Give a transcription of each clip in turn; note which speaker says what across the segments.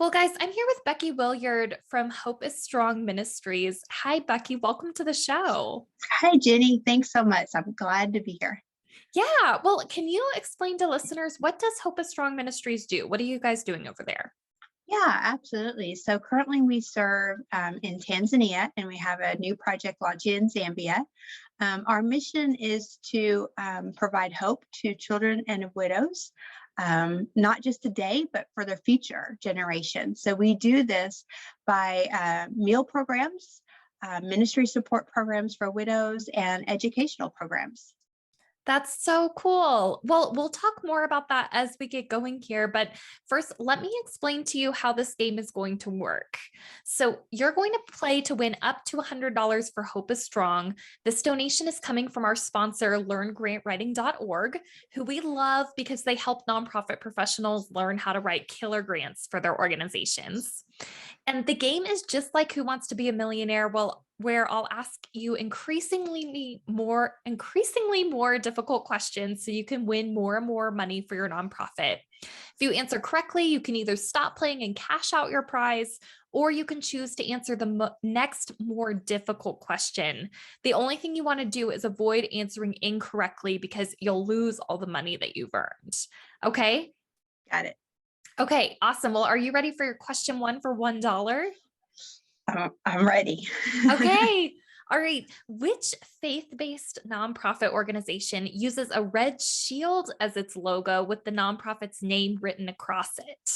Speaker 1: Well, guys, I'm here with Becky Willyard from Hope Is Strong Ministries. Hi, Becky. Welcome to the show.
Speaker 2: Hi, Jenny. Thanks so much. I'm glad to be here.
Speaker 1: Yeah. Well, can you explain to listeners, what does Hope Is Strong Ministries do? What are you guys doing over there?
Speaker 2: Yeah, absolutely. So currently we serve in Tanzania, and we have a new project launching in Zambia. Our mission is to provide hope to children and widows, not just today, but for their future generations. So we do this by meal programs, ministry support programs for widows, and educational programs.
Speaker 1: That's so cool. Well, we'll talk more about that as we get going here. But first, let me explain to you how this game is going to work. So you're going to play to win up to $100 for Hope Is Strong. This donation is coming from our sponsor, learngrantwriting.org, who we love because they help nonprofit professionals learn how to write killer grants for their organizations. And the game is just like Who Wants to Be a Millionaire? Well, where I'll ask you increasingly more difficult questions so you can win more and more money for your nonprofit. If you answer correctly, you can either stop playing and cash out your prize, or you can choose to answer the next more difficult question. The only thing you want to do is avoid answering incorrectly because you'll lose all the money that you've earned. Okay?
Speaker 2: Got it.
Speaker 1: Okay, awesome. Well, are you ready for your question one for $1?
Speaker 2: I'm ready.
Speaker 1: Okay. All right. Which faith-based nonprofit organization uses a red shield as its logo with the nonprofit's name written across it?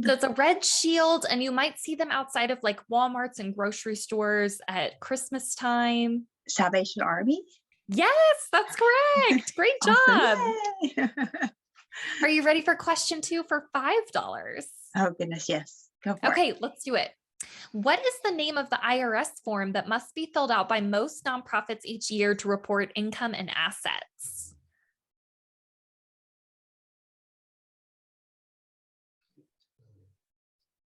Speaker 1: So it's a red shield, and you might see them outside of like Walmarts and grocery stores at Christmas time.
Speaker 2: Salvation Army?
Speaker 1: Yes, that's correct. Great job.
Speaker 2: Awesome.
Speaker 1: Are you ready for question two for $5?
Speaker 2: Oh, goodness. Yes. Go for it.
Speaker 1: Okay, let's do it. What is the name of the IRS form that must be filled out by most nonprofits each year to report income and assets?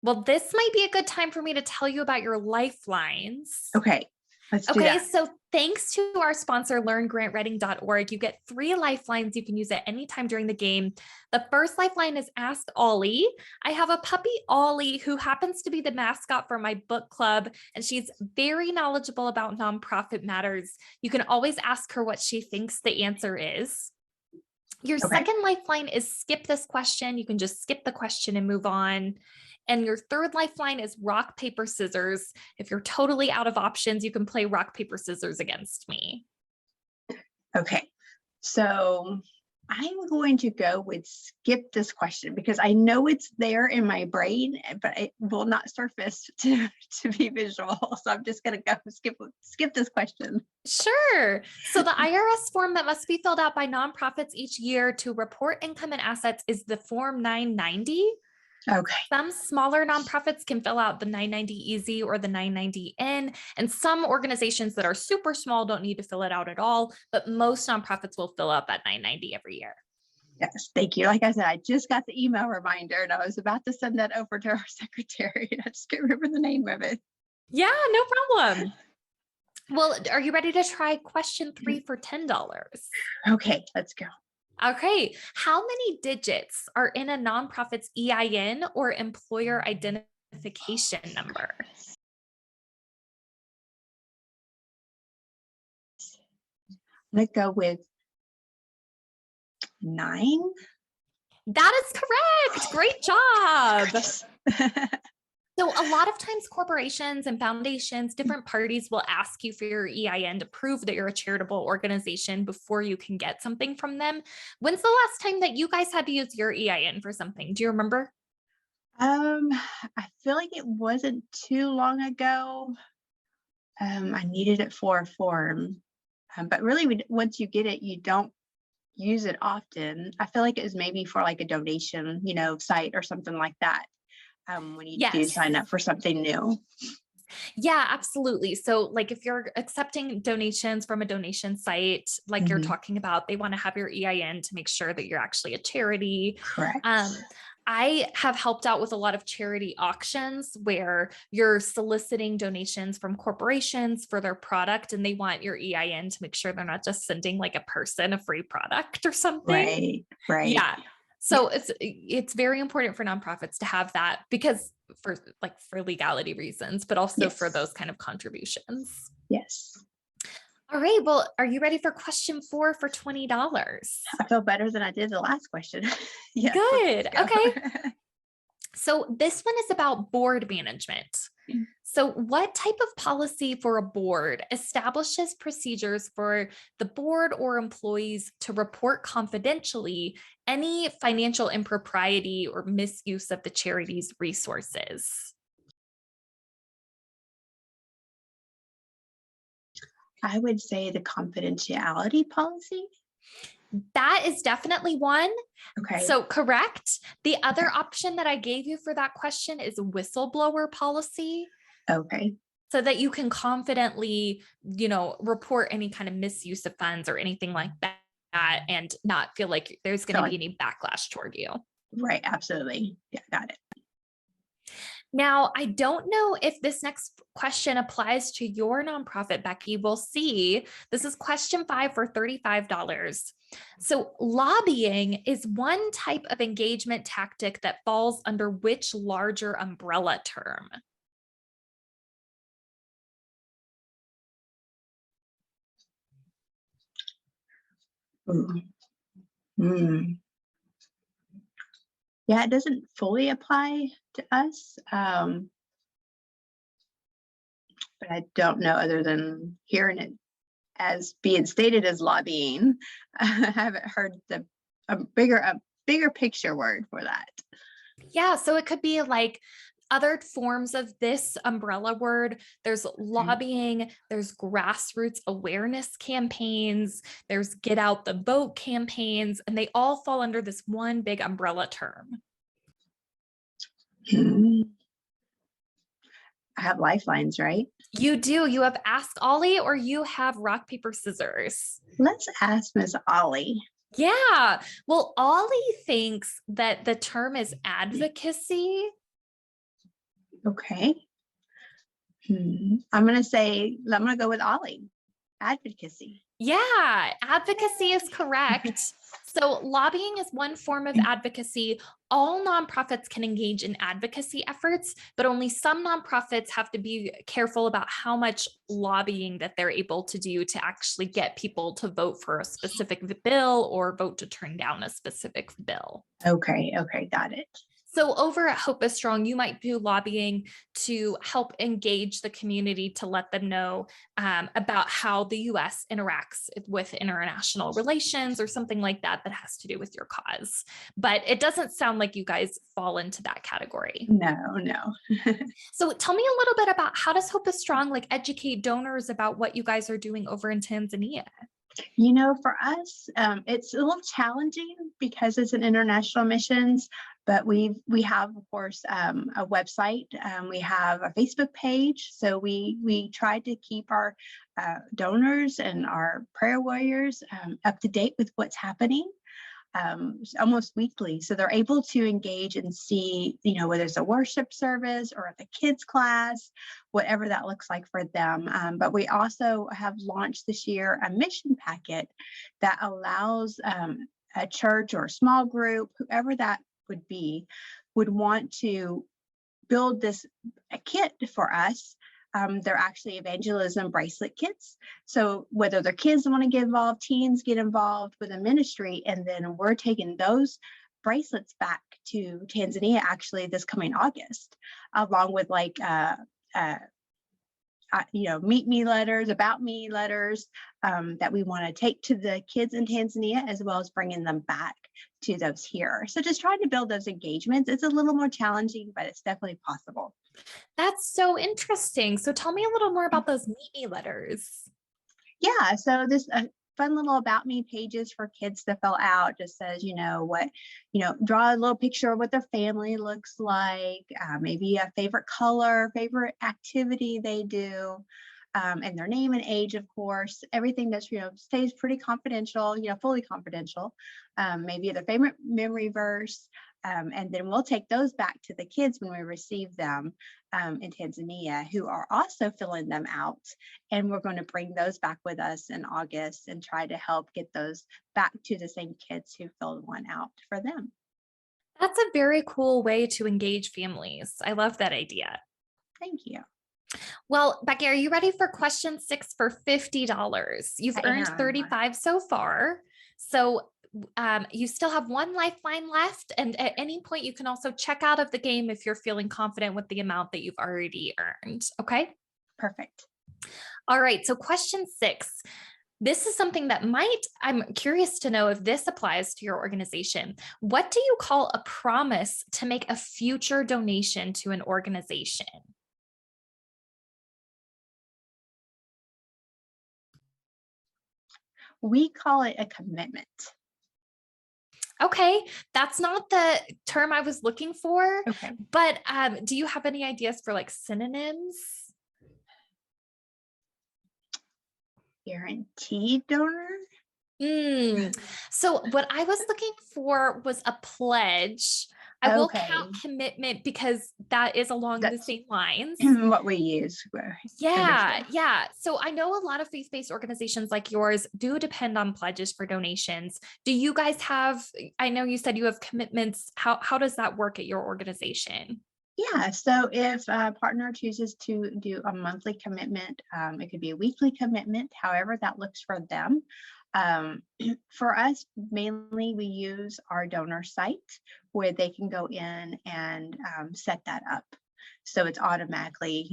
Speaker 1: Well, this might be a good time for me to tell you about your lifelines.
Speaker 2: Okay. Let's do
Speaker 1: Okay,
Speaker 2: that.
Speaker 1: so thanks to our sponsor, learngrantwriting.org, you get 3 lifelines you can use at any time during the game. The first lifeline is Ask Ollie. I have a puppy, Ollie, who happens to be the mascot for my book club, and she's very knowledgeable about nonprofit matters. You can always ask her what she thinks the answer is. Your second lifeline is skip this question. You can just skip the question and move on. And your third lifeline is rock, paper, scissors. If you're totally out of options, you can play rock, paper, scissors against me.
Speaker 2: Okay. So I'm going to go with skip this question because I know it's there in my brain, but it will not surface to be visual. So I'm just going to go skip this question.
Speaker 1: Sure. So the IRS form that must be filled out by nonprofits each year to report income and assets is the Form 990.
Speaker 2: Okay.
Speaker 1: Some smaller nonprofits can fill out the 990 Easy or the 990 N, and some organizations that are super small don't need to fill it out at all, but most nonprofits will fill out that 990 every year.
Speaker 2: Yes, thank you. Like I said, I just got the email reminder and I was about to send that over to our secretary. I just can't remember the name of it.
Speaker 1: Yeah, no problem. Well, are you ready to try question 3 for $10?
Speaker 2: Okay, let's go.
Speaker 1: Okay. How many digits are in a nonprofit's EIN or employer identification number?
Speaker 2: Let's go with 9.
Speaker 1: That is correct. Great job. So a lot of times corporations and foundations, different parties will ask you for your EIN to prove that you're a charitable organization before you can get something from them. When's the last time that you guys had to use your EIN for something? Do you remember?
Speaker 2: I feel like it wasn't too long ago. I needed it for a form, but really once you get it, you don't use it often. I feel like it was maybe for like a donation, site or something like that. When you do sign up for something new.
Speaker 1: Yeah, absolutely. So like if you're accepting donations from a donation site, like you're talking about, they want to have your EIN to make sure that you're actually a charity.
Speaker 2: Correct.
Speaker 1: I have helped out with a lot of charity auctions where you're soliciting donations from corporations for their product, and they want your EIN to make sure they're not just sending like a person a free product or something.
Speaker 2: Right.
Speaker 1: Yeah. So it's very important for nonprofits to have that because for legality reasons, but also for
Speaker 2: Yes.
Speaker 1: those kind of contributions.
Speaker 2: Yes.
Speaker 1: All right. Well, are you ready for question 4 for $20?
Speaker 2: I feel better than I did the last question. Yes.
Speaker 1: Good.
Speaker 2: Let's go.
Speaker 1: Okay. So this one is about board management. So what type of policy for a board establishes procedures for the board or employees to report confidentially any financial impropriety or misuse of the charity's resources?
Speaker 2: I would say the confidentiality policy.
Speaker 1: That is definitely one.
Speaker 2: Okay.
Speaker 1: So correct. The other option that I gave you for that question is whistleblower policy,
Speaker 2: Okay.
Speaker 1: so that you can confidently, report any kind of misuse of funds or anything like that and not feel like there's going to be any backlash toward you.
Speaker 2: Right. Absolutely. Yeah. Got it.
Speaker 1: Now, I don't know if this next question applies to your nonprofit, Becky. We'll see. This is question 5 for $35. So lobbying is one type of engagement tactic that falls under which larger umbrella term?
Speaker 2: Mm. Yeah, it doesn't fully apply to us, but I don't know other than hearing it as being stated as lobbying. I haven't heard a bigger picture word for that.
Speaker 1: Yeah, so it could be like other forms of this umbrella word. There's lobbying, there's grassroots awareness campaigns, there's get out the vote campaigns, and they all fall under this one big umbrella term.
Speaker 2: I have lifelines, right?
Speaker 1: You do. You have Ask Ollie or you have rock, paper, scissors.
Speaker 2: Let's ask Ms. Ollie.
Speaker 1: Yeah. Well, Ollie thinks that the term is advocacy.
Speaker 2: Okay. I'm going to go with Ollie. Advocacy.
Speaker 1: Yeah, advocacy is correct. So lobbying is one form of advocacy. All nonprofits can engage in advocacy efforts, but only some nonprofits have to be careful about how much lobbying that they're able to do to actually get people to vote for a specific bill or vote to turn down a specific bill.
Speaker 2: Okay, got it.
Speaker 1: So over at Hope Is Strong, you might do lobbying to help engage the community to let them know about how the U.S. interacts with international relations or something like that that has to do with your cause. But it doesn't sound like you guys fall into that category.
Speaker 2: No.
Speaker 1: So tell me a little bit about how does Hope Is Strong educate donors about what you guys are doing over in Tanzania?
Speaker 2: For us, it's a little challenging because it's an international missions, but we have, of course, a website. We have a Facebook page. So we try to keep our donors and our prayer warriors up to date with what's happening almost weekly. So they're able to engage and see, whether it's a worship service or the kids class, whatever that looks like for them. But we also have launched this year a mission packet that allows a church or a small group, whoever that would be, would want to build a kit for us. They're actually evangelism bracelet kits. So whether their kids want to get involved, teens get involved with a ministry, and then we're taking those bracelets back to Tanzania actually this coming August, along with meet me letters, about me letters that we want to take to the kids in Tanzania, as well as bringing them back to those here. So just trying to build those engagements. It's a little more challenging, but it's definitely possible.
Speaker 1: That's so interesting. So tell me a little more about those meet me letters.
Speaker 2: Yeah, so this fun little about me pages for kids to fill out just says, draw a little picture of what their family looks like, maybe a favorite color, favorite activity they do, and their name and age, of course. Everything that's, stays pretty confidential, fully confidential. Maybe their favorite memory verse. And then we'll take those back to the kids when we receive them in Tanzania, who are also filling them out. And we're going to bring those back with us in August and try to help get those back to the same kids who filled one out for them.
Speaker 1: That's a very cool way to engage families. I love that idea.
Speaker 2: Thank you.
Speaker 1: Well, Becky, are you ready for question 6 for $50? You've
Speaker 2: I
Speaker 1: earned
Speaker 2: am.
Speaker 1: 35 so far. So you still have one lifeline left. And at any point, you can also check out of the game if you're feeling confident with the amount that you've already earned. Okay.
Speaker 2: Perfect.
Speaker 1: All right. So question 6. This is something that I'm curious to know if this applies to your organization. What do you call a promise to make a future donation to an organization?
Speaker 2: We call it a commitment.
Speaker 1: Okay, that's not the term I was looking for,
Speaker 2: Okay.
Speaker 1: but do you have any ideas for like synonyms?
Speaker 2: Guaranteed donor?
Speaker 1: So what I was looking for was a pledge. I will
Speaker 2: Okay.
Speaker 1: count commitment because that is along the
Speaker 2: That's
Speaker 1: same lines.
Speaker 2: what we use.
Speaker 1: Yeah,
Speaker 2: Understood.
Speaker 1: yeah. So I know a lot of faith-based organizations like yours do depend on pledges for donations. Do you guys have, I know you said you have commitments. How does that work at your organization?
Speaker 2: Yeah, so if a partner chooses to do a monthly commitment, it could be a weekly commitment, however that looks for them. For us, mainly we use our donor site where they can go in and set that up. So it's automatically,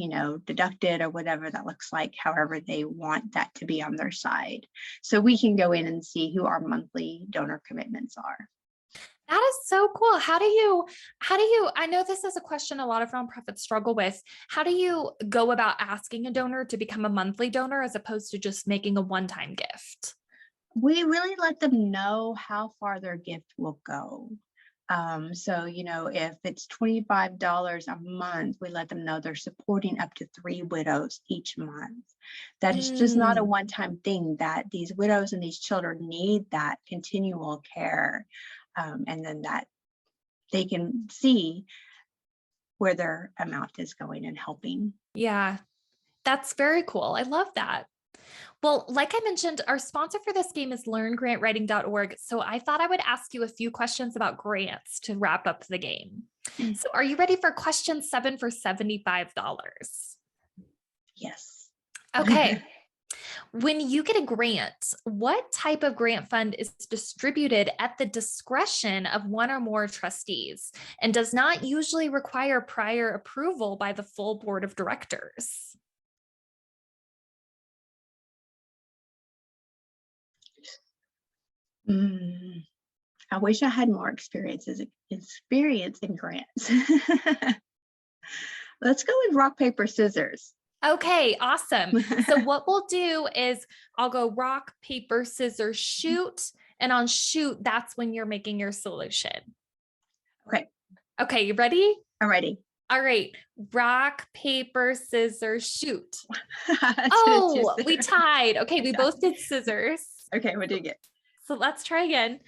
Speaker 2: deducted or whatever that looks like, however they want that to be on their side. So we can go in and see who our monthly donor commitments are.
Speaker 1: That is so cool. I know this is a question a lot of nonprofits struggle with. How do you go about asking a donor to become a monthly donor as opposed to just making a one-time gift?
Speaker 2: We really let them know how far their gift will go. So, if it's $25 a month, we let them know they're supporting up to 3 widows each month. That is just not a one-time thing, that these widows and these children need that continual care. And then that they can see where their amount is going and helping.
Speaker 1: Yeah, that's very cool. I love that. Well, like I mentioned, our sponsor for this game is learngrantwriting.org. So I thought I would ask you a few questions about grants to wrap up the game. So are you ready for question 7 for $75?
Speaker 2: Yes.
Speaker 1: Okay. When you get a grant, what type of grant fund is distributed at the discretion of one or more trustees and does not usually require prior approval by the full board of directors?
Speaker 2: I wish I had more experience in grants. Let's go with rock, paper, scissors.
Speaker 1: Okay, awesome. So what we'll do is I'll go rock, paper, scissors, shoot. And on shoot, that's when you're making your solution.
Speaker 2: Okay.
Speaker 1: Okay, you ready?
Speaker 2: I'm ready.
Speaker 1: All right. Rock, paper, scissors, shoot. We tied. Okay, we both did scissors.
Speaker 2: Okay, what did you get?
Speaker 1: So let's try again.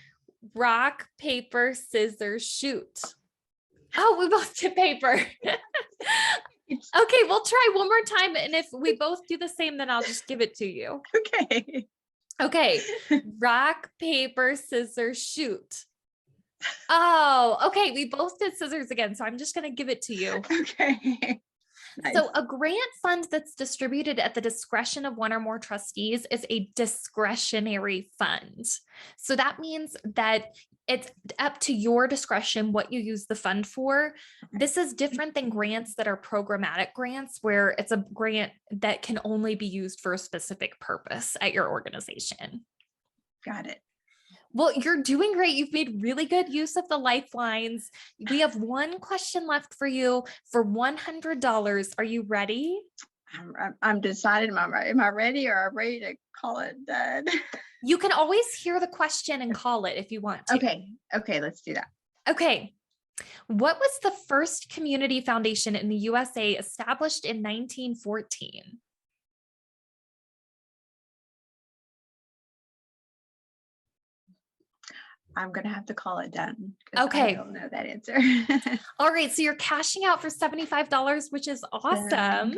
Speaker 1: Rock, paper, scissors, shoot. Oh, we both did paper. Okay, we'll try one more time. And if we both do the same, then I'll just give it to you.
Speaker 2: Okay.
Speaker 1: Okay. Rock, paper, scissors, shoot. Oh, okay. We both did scissors again. So I'm just going to give it to you.
Speaker 2: Okay. Nice.
Speaker 1: So a grant fund that's distributed at the discretion of one or more trustees is a discretionary fund. So that means that it's up to your discretion what you use the fund for. This is different than grants that are programmatic grants, where it's a grant that can only be used for a specific purpose at your organization.
Speaker 2: Got it.
Speaker 1: Well, you're doing great. You've made really good use of the lifelines. We have one question left for you for $100. Are you ready?
Speaker 2: I'm deciding. Am I ready, or am I ready to call it done?
Speaker 1: You can always hear the question and call it if you want to.
Speaker 2: Okay, let's do that.
Speaker 1: Okay. What was the first community foundation in the USA established in 1914?
Speaker 2: I'm going to have to call it done.
Speaker 1: Okay.
Speaker 2: I don't know that answer.
Speaker 1: All right. So you're cashing out for $75, which is awesome.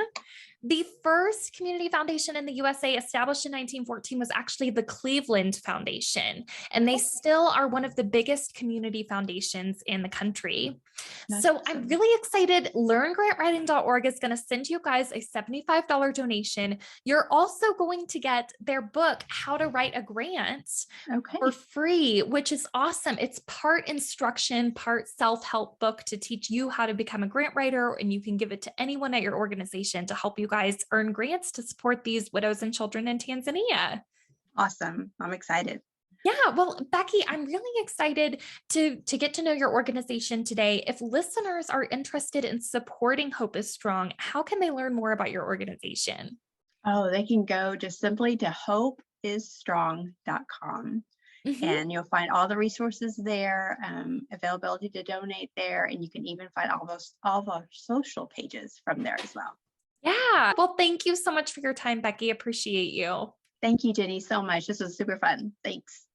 Speaker 1: The first community foundation in the USA established in 1914 was actually the Cleveland Foundation, and they still are one of the biggest community foundations in the country.
Speaker 2: That's
Speaker 1: So I'm
Speaker 2: awesome.
Speaker 1: really excited. LearnGrantWriting.org is going to send you guys a $75 donation. You're also going to get their book, How to Write a Grant,
Speaker 2: Okay.
Speaker 1: for free, which is awesome. It's part instruction, part self-help book to teach you how to become a grant writer, and you can give it to anyone at your organization to help you guys earn grants to support these widows and children in Tanzania.
Speaker 2: Awesome. I'm excited.
Speaker 1: Yeah, well, Becky, I'm really excited to get to know your organization today. If listeners are interested in supporting Hope Is Strong, how can they learn more about your organization?
Speaker 2: Oh, they can go just simply to hopeisstrong.com.
Speaker 1: Mhm.
Speaker 2: And you'll find all the resources there, availability to donate there, and you can even find all of our social pages from there as well.
Speaker 1: Yeah. Well, thank you so much for your time, Becky. Appreciate you.
Speaker 2: Thank you, Jenny, so much. This was super fun. Thanks.